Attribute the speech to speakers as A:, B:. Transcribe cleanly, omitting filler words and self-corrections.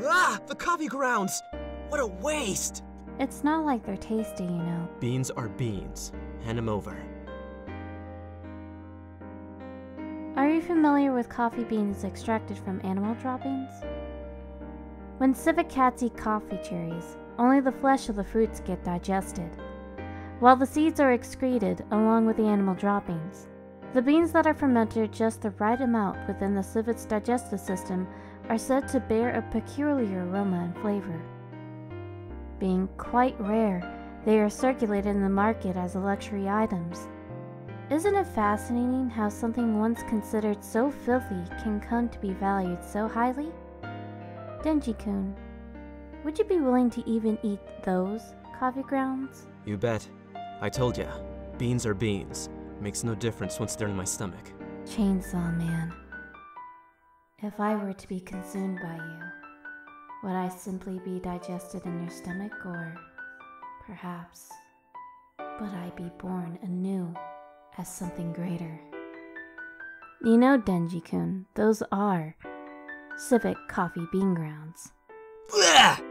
A: Ah! The coffee grounds! What a waste!
B: It's not like they're tasty, you know.
A: Beans are beans. Hand them over.
B: Are you familiar with coffee beans extracted from animal droppings? When civet cats eat coffee cherries, only the flesh of the fruits get digested, while the seeds are excreted along with the animal droppings. The beans that are fermented just the right amount within the civet's digestive system are said to bear a peculiar aroma and flavor. Being quite rare, they are circulated in the market as luxury items. Isn't it fascinating how something once considered so filthy can come to be valued so highly? Denji-kun, would you be willing to even eat those coffee grounds?
A: You bet. I told ya, beans are beans. Makes no difference once they're in my stomach.
B: Chainsaw Man. If I were to be consumed by you, would I simply be digested in your stomach, or perhaps would I be born anew as something greater? You know, Denji-kun, those are civet coffee bean grounds.
A: Blech!